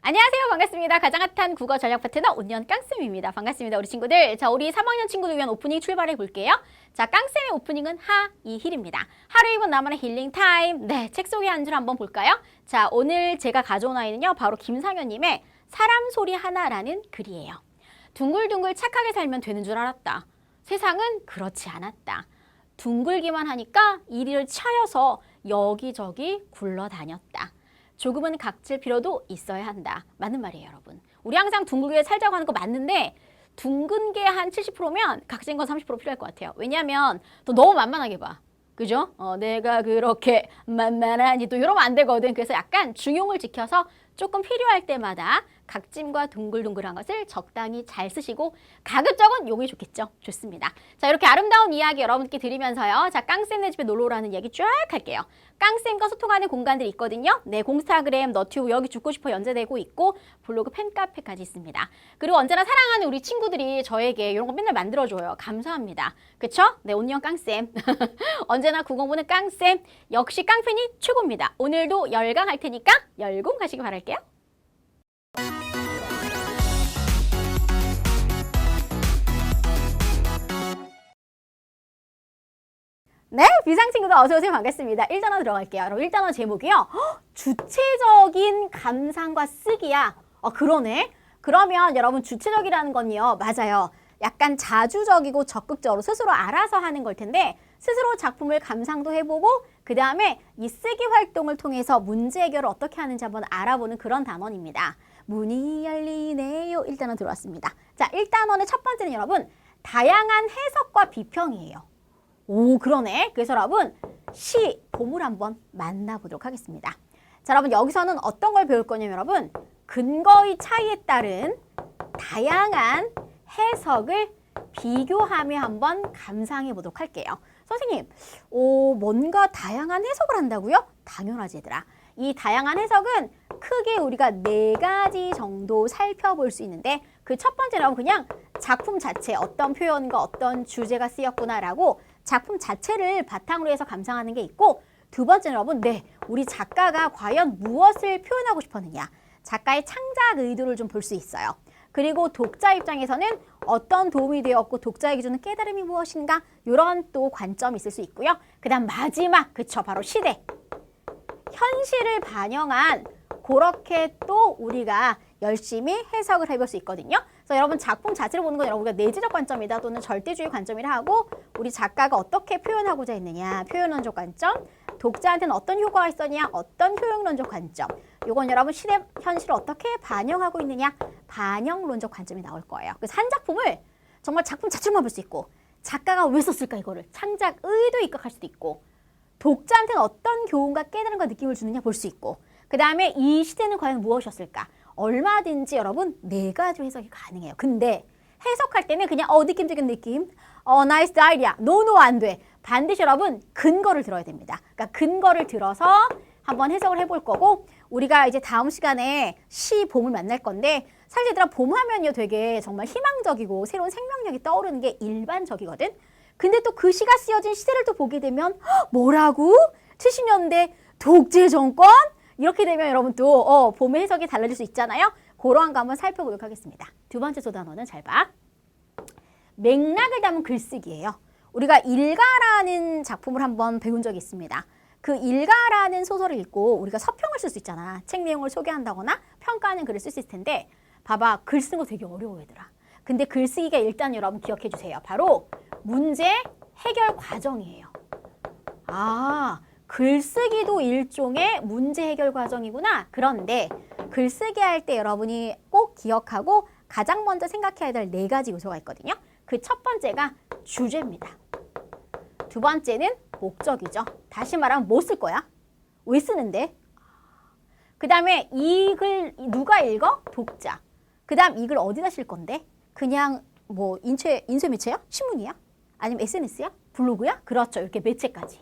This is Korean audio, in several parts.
안녕하세요. 반갑습니다. 가장 핫한 국어 전략 파트너 온년 깡쌤입니다. 반갑습니다. 우리 친구들. 자, 우리 3학년 친구들 위한 오프닝 출발해 볼게요. 자, 깡쌤의 오프닝은 하이힐입니다. 하루 2분 나만의 힐링 타임. 네, 책 속의 한 줄 한번 볼까요? 자, 오늘 제가 가져온 아이는요. 바로 김상현님의 사람 소리 하나라는 글이에요. 둥글둥글 착하게 살면 되는 줄 알았다. 세상은 그렇지 않았다. 둥글기만 하니까 이리를 차여서 여기저기 굴러다녔다. 조금은 각질 필요도 있어야 한다. 맞는 말이에요, 여러분. 우리 항상 둥글게 살자고 하는 거 맞는데 둥근 게 한 70%면 각진 건 30% 필요할 것 같아요. 왜냐하면 또 너무 만만하게 봐. 그죠? 내가 그렇게 만만하니 또 이러면 안 되거든. 그래서 약간 중용을 지켜서 조금 필요할 때마다 각짐과 둥글둥글한 것을 적당히 잘 쓰시고 가급적은 용이 좋겠죠. 좋습니다. 자, 이렇게 아름다운 이야기 여러분께 드리면서요. 자, 깡쌤네 집에 놀러 오라는 이야기 쫙 할게요. 깡쌤과 소통하는 공간들이 있거든요. 네, 공스타그램, 너튜브 여기 죽고 싶어 연재되고 있고 블로그 팬카페까지 있습니다. 그리고 언제나 사랑하는 우리 친구들이 저에게 이런 거 맨날 만들어줘요. 감사합니다. 그쵸? 네, 온년 깡쌤. 언제나 국어보는 깡쌤. 역시 깡팬이 최고입니다. 오늘도 열강할 테니까 열공 가시기 바랄게요. 네, 비상친구들 어서오세요. 반갑습니다. 1단원 들어갈게요. 여러분 1단원 제목이요. 주체적인 감상과 쓰기야. 그러네. 그러면 여러분 주체적이라는 건요. 맞아요. 약간 자주적이고 적극적으로 스스로 알아서 하는 걸 텐데 스스로 작품을 감상도 해보고 그 다음에 이 쓰기 활동을 통해서 문제 해결을 어떻게 하는지 한번 알아보는 그런 단원입니다. 문이 열리네요. 1단원 들어왔습니다. 자, 1단원의 첫 번째는 여러분 다양한 해석과 비평이에요. 오, 그러네. 그래서 여러분 시, 봄을 한번 만나보도록 하겠습니다. 자, 여러분 여기서는 어떤 걸 배울 거냐면 여러분 근거의 차이에 따른 다양한 해석을 비교하며 한번 감상해 보도록 할게요. 선생님, 뭔가 다양한 해석을 한다고요? 당연하지 얘들아. 이 다양한 해석은 크게 우리가 4가지 정도 살펴볼 수 있는데 그 첫 번째는 그냥 작품 자체 어떤 표현과 어떤 주제가 쓰였구나라고 작품 자체를 바탕으로 해서 감상하는 게 있고 두 번째는 여러분 우리 작가가 과연 무엇을 표현하고 싶었느냐 작가의 창작 의도를 좀 볼 수 있어요. 그리고 독자 입장에서는 어떤 도움이 되었고 독자의 기준은 깨달음이 무엇인가 이런 또 관점이 있을 수 있고요. 그 다음 마지막 그쵸 바로 시대 현실을 반영한 그렇게 또 우리가 열심히 해석을 해볼 수 있거든요. 그래서 여러분 작품 자체를 보는 건 여러분가 내재적 관점이다 또는 절대주의 관점이라 하고 우리 작가가 어떻게 표현하고자 했느냐 표현론적 관점 독자한테는 어떤 효과가 있었냐 어떤 효용론적 관점 이건 여러분 시대 현실을 어떻게 반영하고 있느냐 반영론적 관점이 나올 거예요. 그래서 한 작품을 정말 작품 자체로만 볼 수 있고 작가가 왜 썼을까 이거를 창작 의도에 입각할 수도 있고 독자한테는 어떤 교훈과 깨달음과 느낌을 주느냐 볼 수 있고 그 다음에 이 시대는 과연 무엇이었을까 얼마든지 여러분 4가지로 해석이 가능해요. 근데 해석할 때는 그냥 느낌적인 느낌 나이스 아이디어 노 안 돼. 반드시 여러분 근거를 들어야 됩니다. 그러니까 근거를 들어서 한번 해석을 해볼 거고 우리가 이제 다음 시간에 시 봄을 만날 건데 사실 얘들아 봄 하면요 되게 정말 희망적이고 새로운 생명력이 떠오르는 게 일반적이거든. 근데 또 그 시가 쓰여진 시대를 또 보게 되면 뭐라고? 70년대 독재 정권? 이렇게 되면 여러분 또 봄의 해석이 달라질 수 있잖아요. 그러한 거 한번 살펴보도록 하겠습니다. 두 번째 소단어는 잘 봐. 맥락을 담은 글쓰기예요. 우리가 일가라는 작품을 한번 배운 적이 있습니다. 그 일가라는 소설을 읽고 우리가 서평을 쓸 수 있잖아. 책 내용을 소개한다거나 평가하는 글을 쓸 수 있을 텐데 봐봐 글 쓰는 거 되게 어려워 얘들아. 근데 글쓰기가 일단 여러분 기억해 주세요. 바로 문제 해결 과정이에요. 글쓰기도 일종의 문제 해결 과정이구나. 그런데 글쓰기 할 때 여러분이 꼭 기억하고 가장 먼저 생각해야 될 4가지 요소가 있거든요. 그 첫 번째가 주제입니다. 두 번째는 목적이죠. 다시 말하면 뭐 쓸 거야? 왜 쓰는데? 그 다음에 이 글 누가 읽어? 독자. 그 다음 이 글 어디다 쓸 건데? 그냥 뭐 인쇄 매체야? 신문이야? 아니면 SNS야? 블로그야? 그렇죠. 이렇게 매체까지.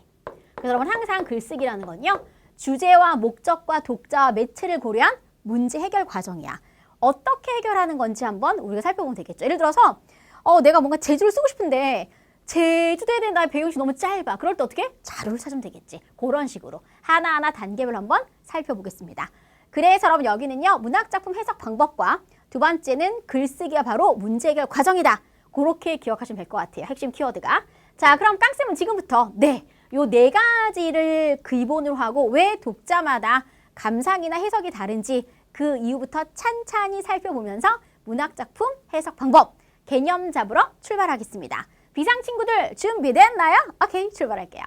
그래서 여러분 항상 글쓰기라는 건요. 주제와 목적과 독자와 매체를 고려한 문제 해결 과정이야. 어떻게 해결하는 건지 한번 우리가 살펴보면 되겠죠. 예를 들어서 내가 뭔가 제주를 쓰고 싶은데 제주도에 대한 나의 배경이 너무 짧아. 그럴 때 어떻게? 자료를 찾으면 되겠지. 그런 식으로 하나하나 단계별로 한번 살펴보겠습니다. 그래서 여러분 여기는요. 문학작품 해석 방법과 두 번째는 글쓰기가 바로 문제 해결 과정이다. 그렇게 기억하시면 될 것 같아요. 핵심 키워드가. 자, 그럼 깡쌤은 지금부터 요 네 가지를 기본으로 하고 왜 독자마다 감상이나 해석이 다른지 그 이유부터 찬찬히 살펴보면서 문학작품 해석 방법 개념 잡으러 출발하겠습니다. 비상 친구들 준비됐나요? 오케이, 출발할게요.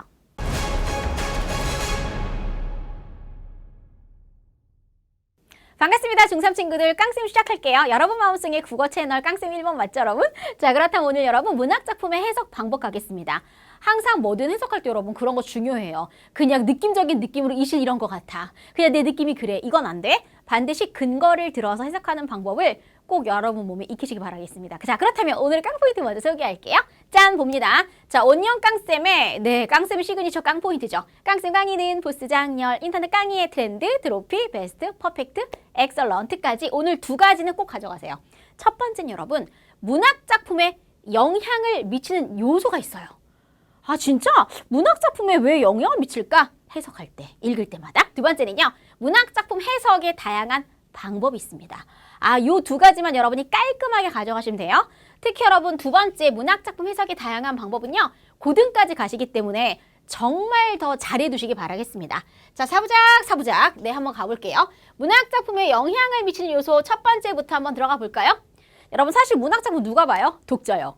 반갑습니다. 중3 친구들 깡쌤 시작할게요. 여러분 마음속의 국어 채널 깡쌤 1번 맞죠 여러분? 자, 그렇다면 오늘 여러분 문학작품의 해석 방법 가겠습니다. 항상 뭐든 해석할 때 여러분 그런 거 중요해요. 그냥 느낌적인 느낌으로 이 실 이런 거 같아. 그냥 내 느낌이 그래. 이건 안 돼. 반드시 근거를 들어서 해석하는 방법을 꼭 여러분 몸에 익히시기 바라겠습니다. 자, 그렇다면 오늘 깡포인트 먼저 소개할게요. 짠, 봅니다. 자, 온니언 깡쌤의 깡쌤 시그니처 깡포인트죠. 깡쌤 강의는 보스 장렬, 인터넷 강의의 트렌드, 트로피, 베스트, 퍼펙트, 엑설런트까지 오늘 두 가지는 꼭 가져가세요. 첫 번째는 여러분 문학작품에 영향을 미치는 요소가 있어요. 아, 진짜? 문학작품에 왜 영향을 미칠까? 해석할 때, 읽을 때마다. 두 번째는요. 문학작품 해석의 다양한 방법이 있습니다. 아, 요 두 가지만 여러분이 깔끔하게 가져가시면 돼요. 특히 여러분 두 번째 문학작품 해석의 다양한 방법은요. 고등까지 가시기 때문에 정말 더 잘해두시기 바라겠습니다. 자, 사부작 한번 가볼게요. 문학작품에 영향을 미치는 요소 첫 번째부터 한번 들어가 볼까요? 여러분 사실 문학작품 누가 봐요? 독자요.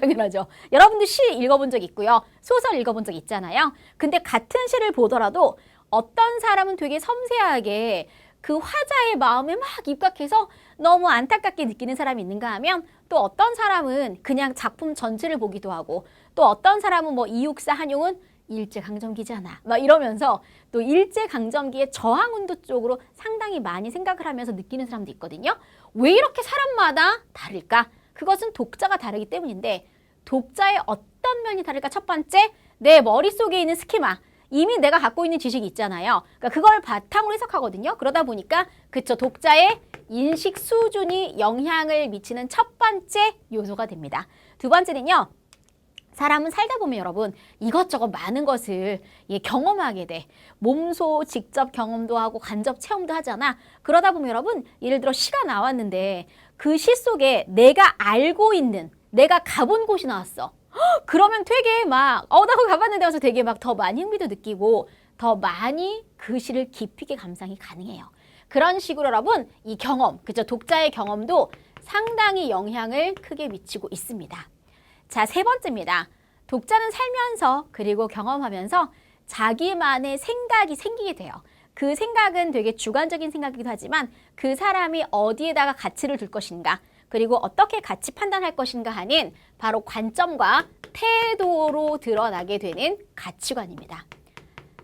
당연하죠. 여러분들 시 읽어본 적 있고요. 소설 읽어본 적 있잖아요. 근데 같은 시를 보더라도 어떤 사람은 되게 섬세하게 그 화자의 마음에 막 입각해서 너무 안타깝게 느끼는 사람이 있는가 하면 또 어떤 사람은 그냥 작품 전체를 보기도 하고 또 어떤 사람은 뭐 이육사 한용은 일제강점기잖아 막 이러면서 또 일제강점기의 저항운동 쪽으로 상당히 많이 생각을 하면서 느끼는 사람도 있거든요. 왜 이렇게 사람마다 다를까? 그것은 독자가 다르기 때문인데 독자의 어떤 면이 다를까? 첫 번째, 내 머릿속에 있는 스키마 이미 내가 갖고 있는 지식이 있잖아요. 그러니까 그걸 바탕으로 해석하거든요. 그러다 보니까 그쵸, 독자의 인식 수준이 영향을 미치는 첫 번째 요소가 됩니다. 두 번째는요. 사람은 살다 보면 여러분 이것저것 많은 것을 경험하게 돼. 몸소 직접 경험도 하고 간접 체험도 하잖아. 그러다 보면 여러분 예를 들어 시가 나왔는데 그 시 속에 내가 알고 있는 내가 가본 곳이 나왔어. 그러면 되게 막 나 거기 가봤는데 와서 되게 막 더 많이 흥미도 느끼고 더 많이 그 시를 깊이 있게 감상이 가능해요. 그런 식으로 여러분 이 경험, 그죠? 독자의 경험도 상당히 영향을 크게 미치고 있습니다. 자, 세 번째입니다. 독자는 살면서 그리고 경험하면서 자기만의 생각이 생기게 돼요. 그 생각은 되게 주관적인 생각이기도 하지만 그 사람이 어디에다가 가치를 둘 것인가 그리고 어떻게 가치 판단할 것인가 하는 바로 관점과 태도로 드러나게 되는 가치관입니다.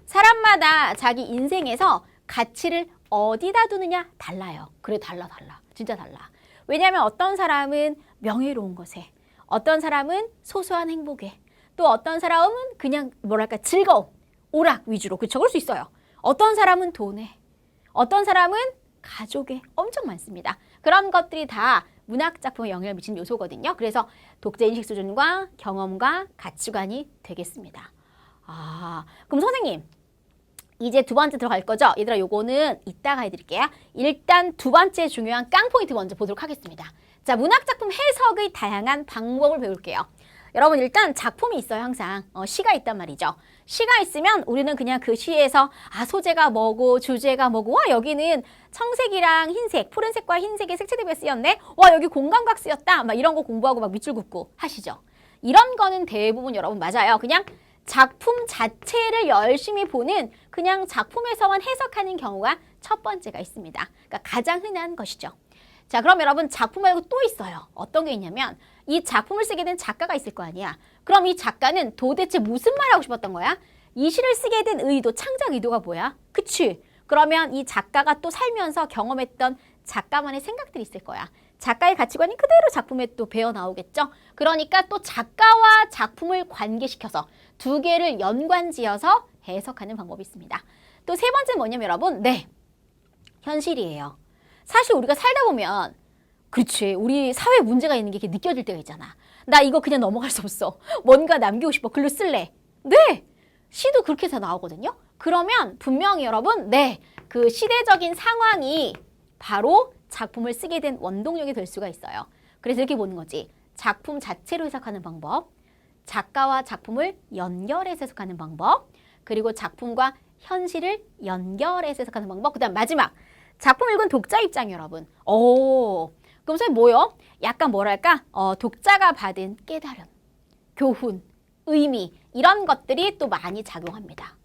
사람마다 자기 인생에서 가치를 어디다 두느냐 달라요. 그래, 달라. 진짜 달라. 왜냐하면 어떤 사람은 명예로운 것에 어떤 사람은 소소한 행복에 또 어떤 사람은 그냥 즐거움, 오락 위주로 그럴 수 있어요. 어떤 사람은 돈에 어떤 사람은 가족에 엄청 많습니다. 그런 것들이 다 문학작품에 영향을 미치는 요소거든요. 그래서 독자인식 수준과 경험과 가치관이 되겠습니다. 아, 그럼 선생님 이제 두 번째 들어갈 거죠? 얘들아 요거는 이따가 해드릴게요. 일단 두 번째 중요한 깡포인트 먼저 보도록 하겠습니다. 자, 문학작품 해석의 다양한 방법을 배울게요. 여러분 일단 작품이 있어요. 항상 시가 있단 말이죠. 시가 있으면 우리는 그냥 그 시에서 소재가 뭐고 주제가 뭐고 여기는 청색이랑 흰색, 푸른색과 흰색의 색채 대비가 쓰였네. 여기 공감각 쓰였다. 막 이런 거 공부하고 막 밑줄 긋고 하시죠. 이런 거는 대부분 여러분 맞아요. 그냥 작품 자체를 열심히 보는 그냥 작품에서만 해석하는 경우가 첫 번째가 있습니다. 그러니까 가장 흔한 것이죠. 자, 그럼 여러분 작품 말고 또 있어요. 어떤 게 있냐면 이 작품을 쓰게 된 작가가 있을 거 아니야. 그럼 이 작가는 도대체 무슨 말 하고 싶었던 거야? 이 시를 쓰게 된 의도, 창작 의도가 뭐야? 그치? 그러면 이 작가가 또 살면서 경험했던 작가만의 생각들이 있을 거야. 작가의 가치관이 그대로 작품에 또 배어 나오겠죠? 그러니까 또 작가와 작품을 관계시켜서 두 개를 연관지어서 해석하는 방법이 있습니다. 또 세 번째는 뭐냐면 여러분, 현실이에요. 사실 우리가 살다 보면 그렇지, 우리 사회에 문제가 있는 게 이렇게 느껴질 때가 있잖아. 나 이거 그냥 넘어갈 수 없어. 뭔가 남기고 싶어. 글로 쓸래. 네! 시도 그렇게 해서 나오거든요. 그러면 분명히 여러분, 네, 그 시대적인 상황이 바로 작품을 쓰게 된 원동력이 될 수가 있어요. 그래서 이렇게 보는 거지. 작품 자체로 해석하는 방법, 작가와 작품을 연결해서 해석하는 방법, 그리고 작품과 현실을 연결해서 해석하는 방법, 그 다음 마지막, 작품 읽은 독자 입장 여러분. 오, 그럼 선생님 뭐요? 약간 뭐랄까? 독자가 받은 깨달음, 교훈, 의미 이런 것들이 또 많이 작용합니다.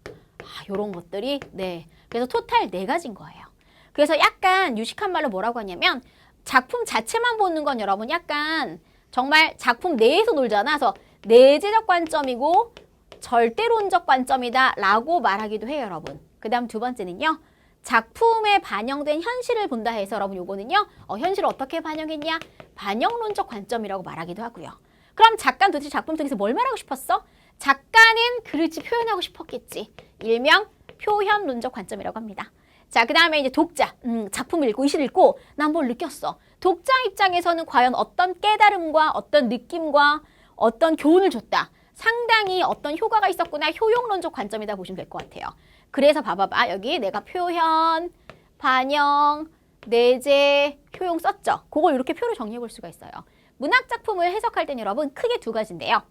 이런 것들이 네, 그래서 토탈 4가지인 거예요. 그래서 약간 유식한 말로 뭐라고 하냐면 작품 자체만 보는 건 여러분 약간 정말 작품 내에서 놀잖아. 그래서 내재적 관점이고 절대론적 관점이다 라고 말하기도 해요, 여러분. 그 다음 2번째는요. 작품에 반영된 현실을 본다 해서 여러분 요거는요. 현실을 어떻게 반영했냐? 반영론적 관점이라고 말하기도 하고요. 그럼 작가는 도대체 작품 속에서 뭘 말하고 싶었어? 작가는 그렇지 표현하고 싶었겠지. 일명 표현론적 관점이라고 합니다. 자, 그 다음에 이제 독자, 작품 읽고 이 시를 읽고 난 뭘 느꼈어. 독자 입장에서는 과연 어떤 깨달음과 어떤 느낌과 어떤 교훈을 줬다. 상당히 어떤 효과가 있었구나. 효용론적 관점이다 보시면 될 것 같아요. 그래서 봐봐봐. 여기 내가 표현, 반영, 내재, 효용 썼죠. 그걸 이렇게 표로 정리해 볼 수가 있어요. 문학 작품을 해석할 땐 여러분 크게 2가지인데요.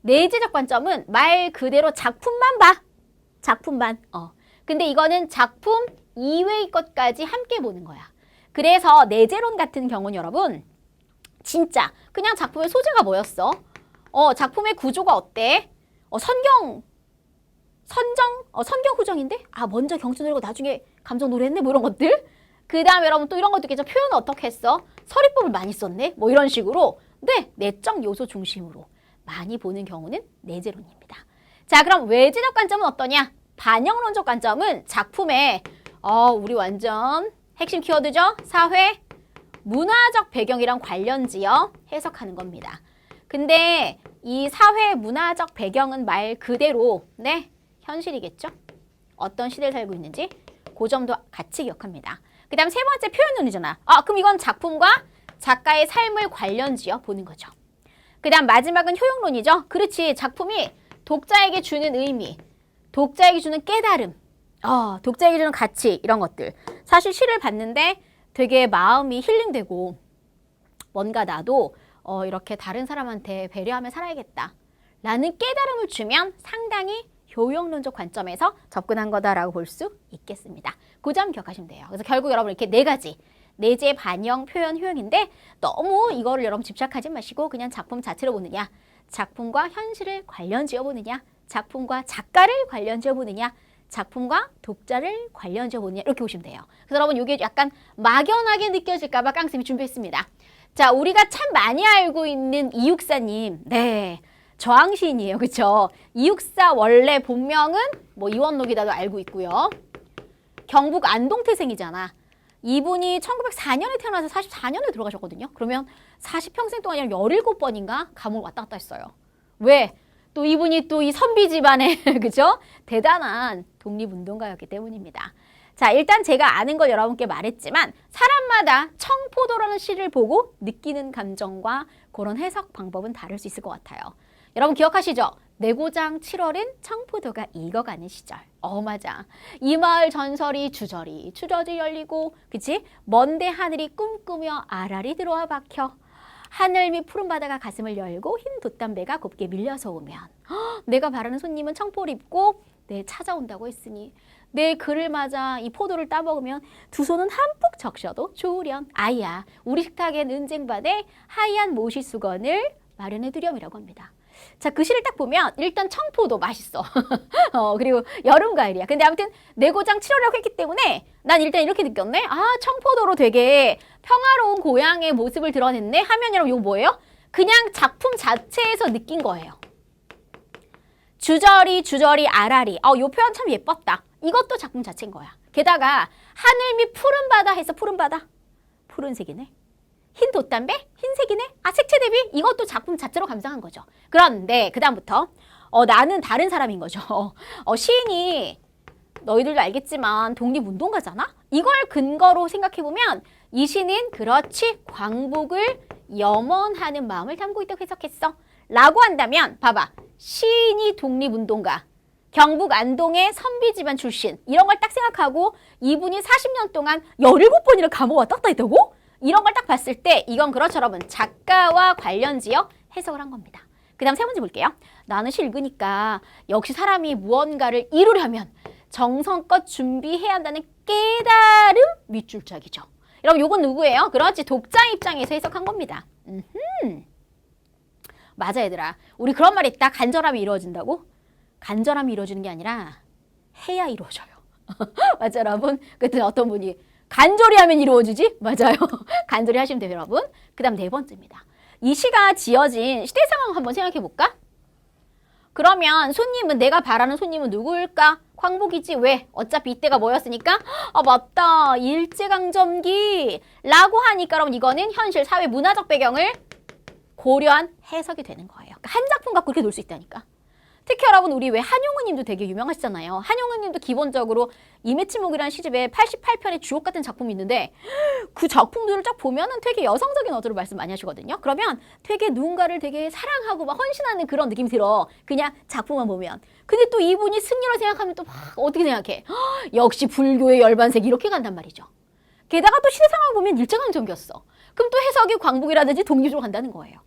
내재적 관점은 말 그대로 작품만 봐. 작품만. 근데 이거는 작품 이외의 것까지 함께 보는 거야. 그래서 내재론 같은 경우는 여러분 진짜 그냥 작품의 소재가 뭐였어? 작품의 구조가 어때? 선경 후정인데? 먼저 경치 노래고 나중에 감정 노래했네? 뭐 이런 것들? 그 다음에 여러분 또 이런 것도 있겠죠. 표현을 어떻게 했어? 서리법을 많이 썼네? 뭐 이런 식으로 네, 내적 요소 중심으로 많이 보는 경우는 내재론입니다. 자, 그럼 외재적 관점은 어떠냐? 반영론적 관점은 작품에 우리 완전 핵심 키워드죠? 사회, 문화적 배경이랑 관련지어 해석하는 겁니다. 근데 이 사회 문화적 배경은 말 그대로 네, 현실이겠죠? 어떤 시대를 살고 있는지 그 점도 같이 기억합니다. 그 다음 3번째 표현론이잖아. 그럼 이건 작품과 작가의 삶을 관련지어 보는 거죠. 그 다음 마지막은 효용론이죠. 그렇지. 작품이 독자에게 주는 의미, 독자에게 주는 깨달음, 독자에게 주는 가치 이런 것들. 사실 시를 봤는데 되게 마음이 힐링되고 뭔가 나도 이렇게 다른 사람한테 배려하며 살아야겠다 라는 깨달음을 주면 상당히 효용론적 관점에서 접근한 거다라고 볼 수 있겠습니다. 그 점 기억하시면 돼요. 그래서 결국 여러분 이렇게 4가지 내재, 반영, 표현, 효용인데 너무 이거를 여러분 집착하지 마시고 그냥 작품 자체로 보느냐, 작품과 현실을 관련지어 보느냐, 작품과 작가를 관련지어 보느냐, 작품과 독자를 관련지어 보느냐 이렇게 보시면 돼요. 그래서 여러분 이게 약간 막연하게 느껴질까 봐 깡쌤이 준비했습니다. 자, 우리가 참 많이 알고 있는 이육사님, 네, 저항시인이에요. 그쵸? 이육사 원래 본명은 뭐 이원록이다도 알고 있고요. 경북 안동태생이잖아. 이분이 1904년에 태어나서 44년에 들어가셨거든요. 그러면 40평생 동안 17번인가 감옥을 왔다 갔다 했어요. 왜? 또 이분이 또 이 선비 집안의 그죠? 대단한 독립운동가였기 때문입니다. 자, 일단 제가 아는 걸 여러분께 말했지만 사람마다 청포도라는 시를 보고 느끼는 감정과 그런 해석 방법은 다를 수 있을 것 같아요. 여러분 기억하시죠? 내고장 7월은 청포도가 익어가는 시절. 맞아. 이 마을 전설이 주저리 열리고 그치? 먼데 하늘이 꿈꾸며 아랄이 들어와 박혀 하늘 밑 푸른 바다가 가슴을 열고 흰 돛담배가 곱게 밀려서 오면 내가 바라는 손님은 청포를 입고 찾아온다고 했으니 내 글을 맞아 이 포도를 따먹으면 두 손은 한폭 적셔도 좋으련. 아이야, 우리 식탁엔 은쟁반에 하얀 모시수건을 마련해두렴이라고 합니다. 자, 그 시를 딱 보면 일단 청포도 맛있어. 그리고 여름 과일이야. 근데 아무튼 내고장 7월이라고 했기 때문에 난 일단 이렇게 느꼈네. 청포도로 되게 평화로운 고향의 모습을 드러냈네 하면 여러분 이거 뭐예요? 그냥 작품 자체에서 느낀 거예요. 주저리 아라리. 요 표현 참 예뻤다. 이것도 작품 자체인 거야. 게다가 하늘 밑 푸른 바다 해서 푸른 바다. 푸른색이네. 흰 돛담배? 흰색이네? 색채 대비? 이것도 작품 자체로 감상한 거죠. 그런데 그 다음부터 나는 다른 사람인 거죠. 시인이 너희들도 알겠지만 독립운동가잖아? 이걸 근거로 생각해보면 이 시는 그렇지 광복을 염원하는 마음을 담고 있다고 해석했어. 라고 한다면 봐봐. 시인이 독립운동가. 경북 안동의 선비 집안 출신 이런 걸 딱 생각하고 이분이 40년 동안 17번이나 감옥 왔다 갔다 했다고? 이런 걸 딱 봤을 때 이건 그렇죠 여러분. 작가와 관련 지어 해석을 한 겁니다. 그 다음 세 번째 볼게요. 나는 시 읽으니까 역시 사람이 무언가를 이루려면 정성껏 준비해야 한다는 깨달음 밑줄짝이죠. 여러분 요건 누구예요? 그렇지 독자 입장에서 해석한 겁니다. 맞아 얘들아. 우리 그런 말 있다. 간절함이 이루어진다고? 간절함이 이루어지는 게 아니라 해야 이루어져요. 맞죠 여러분? 그때 어떤 분이 간절히 하면 이루어지지? 맞아요. 간절히 하시면 돼요 여러분. 그 다음 네 번째입니다. 이 시가 지어진 시대 상황 한번 생각해 볼까? 그러면 손님은 내가 바라는 손님은 누구일까? 광복이지. 왜? 어차피 이때가 뭐였으니까? 아 맞다. 일제강점기 라고 하니까 여러분 이거는 현실 사회 문화적 배경을 고려한 해석이 되는 거예요. 그러니까 한 작품 갖고 이렇게 놀 수 있다니까. 특히 여러분 우리 왜 한용운 님도 되게 유명하시잖아요. 한용운 님도 기본적으로 이매치목이라는 시집에 88편의 주옥 같은 작품이 있는데 그 작품들을 쫙 보면은 되게 여성적인 어조로 말씀 많이 하시거든요. 그러면 되게 누군가를 되게 사랑하고 막 헌신하는 그런 느낌이 들어. 그냥 작품만 보면. 근데 또 이분이 승려를 생각하면 또 막 어떻게 생각해? 역시 불교의 열반색 이렇게 간단 말이죠. 게다가 또 시대 상황 보면 일제강점기였어. 그럼 또 해석이 광복이라든지 독립으로 간다는 거예요.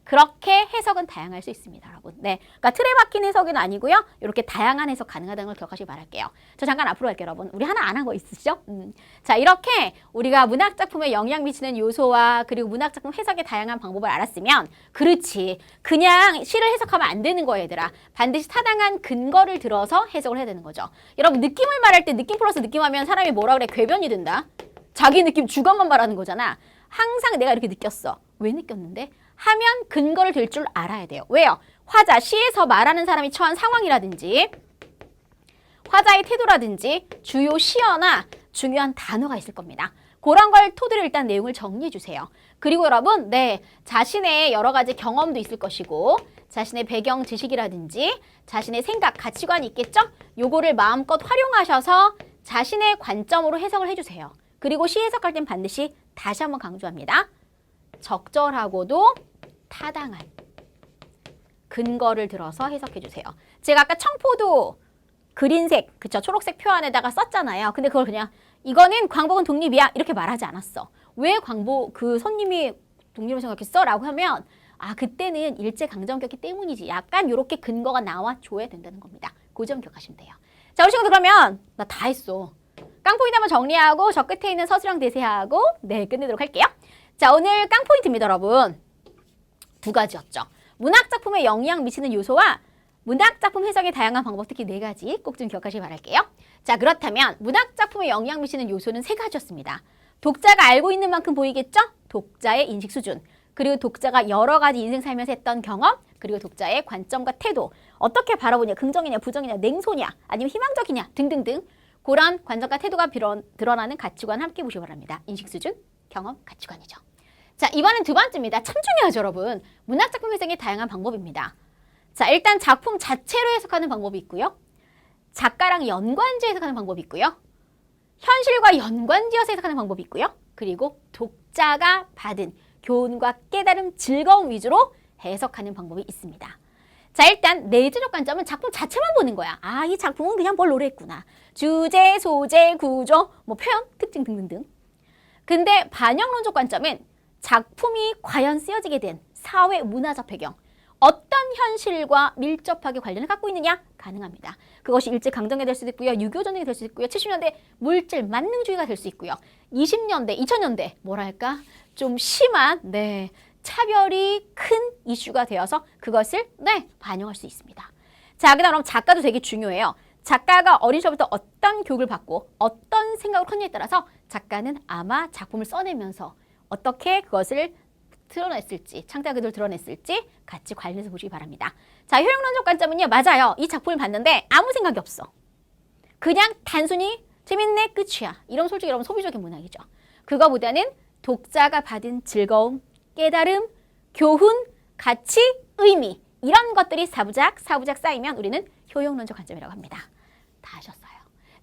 그렇게 해석은 다양할 수 있습니다, 여러분. 네, 그러니까 틀에 박힌 해석은 아니고요. 이렇게 다양한 해석 가능하다는 걸 기억하시기 바랄게요. 저 잠깐 앞으로 갈게요, 여러분. 우리 하나 안 한 거 있으시죠? 자, 이렇게 우리가 문학작품에 영향 미치는 요소와 그리고 문학작품 해석의 다양한 방법을 알았으면 그렇지. 그냥 시를 해석하면 안 되는 거예요, 얘들아. 반드시 타당한 근거를 들어서 해석을 해야 되는 거죠. 여러분, 느낌을 말할 때 느낌 플러스 느낌하면 사람이 뭐라 그래? 궤변이 된다. 자기 느낌 주관만 말하는 거잖아. 항상 내가 이렇게 느꼈어. 왜 느꼈는데? 하면 근거를 들 줄 알아야 돼요. 왜요? 화자, 시에서 말하는 사람이 처한 상황이라든지 화자의 태도라든지 주요 시어나 중요한 단어가 있을 겁니다. 그런 걸 토대로 일단 내용을 정리해 주세요. 그리고 여러분, 네, 자신의 여러 가지 경험도 있을 것이고 자신의 배경 지식이라든지 자신의 생각, 가치관이 있겠죠? 요거를 마음껏 활용하셔서 자신의 관점으로 해석을 해주세요. 그리고 시 해석할 땐 반드시 다시 한번 강조합니다. 적절하고도 타당한 근거를 들어서 해석해 주세요. 제가 아까 청포도 그린색, 그쵸? 초록색 표 안에다가 썼잖아요. 근데 그걸 그냥 이거는 광복은 독립이야 이렇게 말하지 않았어. 왜 광복 그 손님이 독립을 생각했어? 라고 하면 아 그때는 일제강점기였기 때문이지. 약간 이렇게 근거가 나와줘야 된다는 겁니다. 그 점 기억하시면 돼요. 자 우리 친구 그러면 나 다 했어. 깡포인트 한번 정리하고 저 끝에 있는 서술형 대세하고 네 끝내도록 할게요. 자 오늘 깡포인트입니다 여러분. 두 가지였죠. 문학작품에 영향 미치는 요소와 문학작품 해석의 다양한 방법 특히 네 가지 꼭 좀 기억하시기 바랄게요. 자 그렇다면 문학작품에 영향 미치는 요소는 세 가지였습니다. 독자가 알고 있는 만큼 보이겠죠? 독자의 인식 수준 그리고 독자가 여러 가지 인생 살면서 했던 경험 그리고 독자의 관점과 태도 어떻게 바라보냐 긍정이냐 부정이냐 냉소냐 아니면 희망적이냐 등등등 그런 관점과 태도가 드러나는 가치관 함께 보시기 바랍니다. 인식 수준, 경험, 가치관이죠. 자 이번엔 두 번째입니다. 참 중요하죠 여러분. 문학작품 해석의 다양한 방법입니다. 자 일단 작품 자체로 해석하는 방법이 있고요. 작가랑 연관지어 해석하는 방법이 있고요. 현실과 연관지어서 해석하는 방법이 있고요. 그리고 독자가 받은 교훈과 깨달음, 즐거움 위주로 해석하는 방법이 있습니다. 자 일단 내재적 관점은 작품 자체만 보는 거야. 아 이 작품은 그냥 뭘 노래했구나. 주제, 소재, 구조, 뭐 표현, 특징 등등등. 근데 반영론적 관점은 작품이 과연 쓰여지게 된 사회 문화적 배경 어떤 현실과 밀접하게 관련을 갖고 있느냐 가능합니다. 그것이 일제강점기 될 수도 있고요. 6.25 전쟁이 될 수도 있고요. 70년대 물질 만능주의가 될 수 있고요. 20년대, 2000년대 뭐랄까 좀 심한 네 차별이 큰 이슈가 되어서 그것을 네 반영할 수 있습니다. 자 그다음 작가도 되게 중요해요. 작가가 어린 시절부터 어떤 교육을 받고 어떤 생각을 하느냐에 따라서 작가는 아마 작품을 써내면서 어떻게 그것을 드러냈을지, 창작 의도를 드러냈을지 같이 관련해서 보시기 바랍니다. 자, 효용론적 관점은요. 맞아요. 이 작품을 봤는데 아무 생각이 없어. 그냥 단순히 재밌네, 끝이야. 이런 솔직히 여러분 소비적인 문학이죠. 그거보다는 독자가 받은 즐거움, 깨달음, 교훈, 가치, 의미 이런 것들이 사부작 쌓이면 우리는 효용론적 관점이라고 합니다. 다 하셨어요.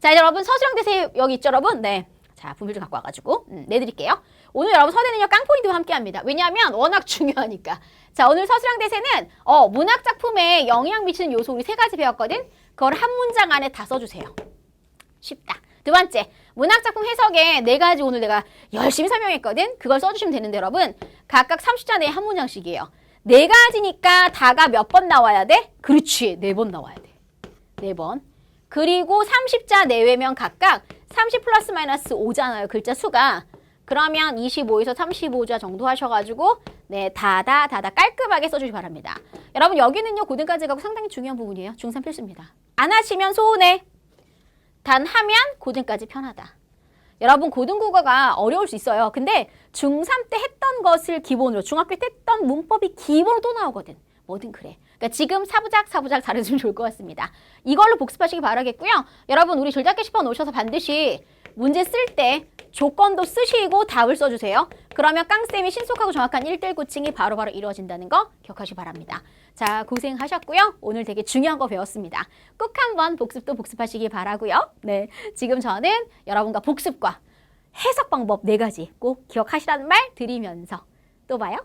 자, 여러분 서술형 대세 여기 있죠, 여러분? 네. 자, 분필 좀 갖고 와가지고 내드릴게요. 오늘 여러분 서대는요 깡포인트와 함께합니다. 왜냐하면 워낙 중요하니까. 자, 오늘 서술형 대세는 문학 작품에 영향 미치는 요소 우리 3가지 배웠거든. 그걸 한 문장 안에 다 써주세요. 쉽다. 두 번째, 문학 작품 해석에 4가지 오늘 내가 열심히 설명했거든. 그걸 써주시면 되는데 여러분 각각 30자 내에 한 문장씩이에요. 4가지니까 다가 몇 번 나와야 돼? 그렇지, 4번 나와야 돼. 4번. 그리고 30자 내외면 각각 30 플러스 마이너스 5잖아요. 글자 수가. 그러면 25에서 35자 정도 하셔가지고 네, 다다 깔끔하게 써주시기 바랍니다. 여러분 여기는요 고등까지 가고 상당히 중요한 부분이에요. 중3 필수입니다. 안 하시면 소원해. 단 하면 고등까지 편하다. 여러분 고등국어가 어려울 수 있어요. 근데 중3 때 했던 것을 기본으로 중학교 때 했던 문법이 기본으로 또 나오거든. 뭐든 그래. 그러니까 지금 사부작 잘해주면 좋을 것 같습니다. 이걸로 복습하시기 바라겠고요. 여러분 우리 줄잡기 10번 오셔서 반드시 문제 쓸 때 조건도 쓰시고 답을 써주세요. 그러면 깡쌤이 신속하고 정확한 1대1 코칭이 바로바로 이루어진다는 거 기억하시기 바랍니다. 자, 고생하셨고요. 오늘 되게 중요한 거 배웠습니다. 꼭 한번 복습도 복습하시기 바라고요. 네, 지금 저는 여러분과 복습과 해석 방법 4가지 꼭 기억하시라는 말 드리면서 또 봐요.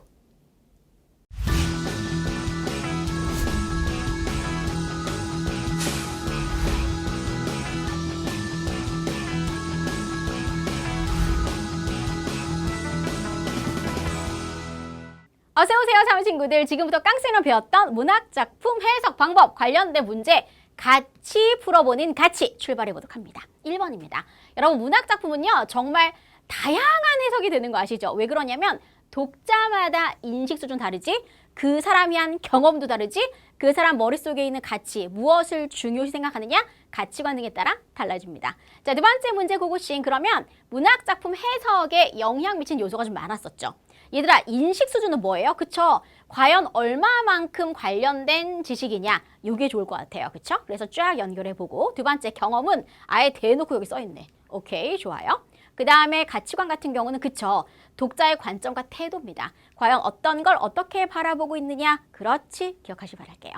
어서오세요, 사무 친구들. 지금부터 깡쌤이랑 배웠던 문학작품 해석 방법 관련된 문제 같이 풀어보는 같이 출발해보도록 합니다. 1번입니다. 여러분 문학작품은요 정말 다양한 해석이 되는 거 아시죠? 왜 그러냐면 독자마다 인식 수준 다르지, 그 사람이 한 경험도 다르지, 그 사람 머릿속에 있는 가치, 무엇을 중요시 생각하느냐, 가치관 등에 따라 달라집니다. 자, 2번째 문제 고고싱. 그러면 문학작품 해석에 영향 미친 요소가 좀 많았었죠. 얘들아, 인식 수준은 뭐예요? 그쵸? 과연 얼마만큼 관련된 지식이냐? 이게 좋을 것 같아요. 그쵸? 그래서 쫙 연결해보고. 2번째, 경험은 아예 대놓고 여기 써있네. 오케이, 좋아요. 그 다음에 가치관 같은 경우는 그쵸? 독자의 관점과 태도입니다. 과연 어떤 걸 어떻게 바라보고 있느냐? 그렇지, 기억하시기 바랄게요.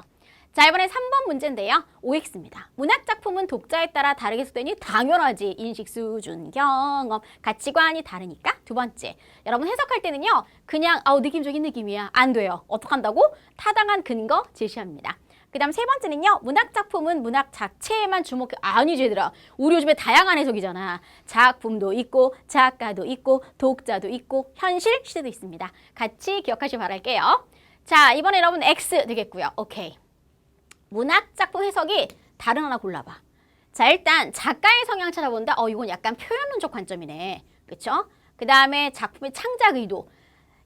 자, 이번에 3번 문제인데요. OX입니다. 문학작품은 독자에 따라 다르게 해석되니 당연하지. 인식 수준, 경험, 가치관이 다르니까. 2번째, 여러분 해석할 때는요. 그냥 느낌적인 느낌이야. 안 돼요. 어떡한다고? 타당한 근거 제시합니다. 그 다음 3번째는요. 문학작품은 문학 자체에만 주목해. 아니지 얘들아. 우리 요즘에 다양한 해석이잖아. 작품도 있고 작가도 있고 독자도 있고 현실 시대도 있습니다. 같이 기억하시기 바랄게요. 자, 이번에 여러분 X 되겠고요. 오케이. 문학작품 해석이 다른 하나 골라봐. 자, 일단 작가의 성향 찾아본다. 이건 약간 표현론적 관점이네. 그쵸? 그 다음에 작품의 창작 의도.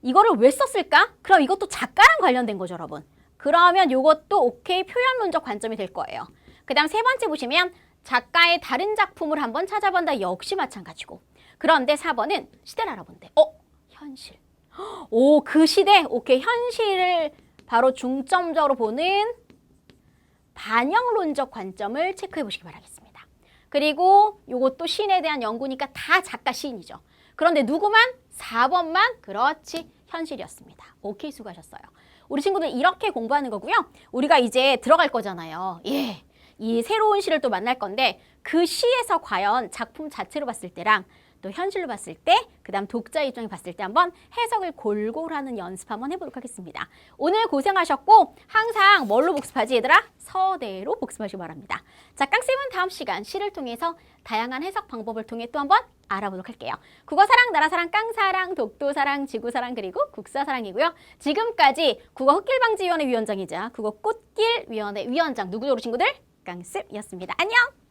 이거를 왜 썼을까? 그럼 이것도 작가랑 관련된 거죠, 여러분. 그러면 이것도 오케이 표현론적 관점이 될 거예요. 그 다음 3번째 보시면 작가의 다른 작품을 한번 찾아본다. 역시 마찬가지고. 그런데 4번은 시대를 알아본대. 현실. 오, 그 시대. 오케이, 현실을 바로 중점적으로 보는 반영론적 관점을 체크해 보시기 바라겠습니다. 그리고 이것도 시인에 대한 연구니까 다 작가 시인이죠. 그런데 누구만? 4번만 그렇지 현실이었습니다. 오케이, 수고하셨어요. 우리 친구들 이렇게 공부하는 거고요. 우리가 이제 들어갈 거잖아요. 예, 이 새로운 시를 또 만날 건데 그 시에서 과연 작품 자체로 봤을 때랑 또 현실로 봤을 때, 그 다음 독자 입장에 봤을 때 한번 해석을 골고루 하는 연습 한번 해보도록 하겠습니다. 오늘 고생하셨고 항상 뭘로 복습하지 얘들아? 서대로 복습하시기 바랍니다. 자, 깡쌤은 다음 시간 시를 통해서 다양한 해석 방법을 통해 또 한번 알아보도록 할게요. 국어사랑, 나라사랑, 깡사랑, 독도사랑, 지구사랑, 그리고 국사사랑이고요. 지금까지 국어흑길방지위원회 위원장이자 국어꽃길위원회 위원장 누구죠, 우리 친구들? 깡쌤이었습니다. 안녕!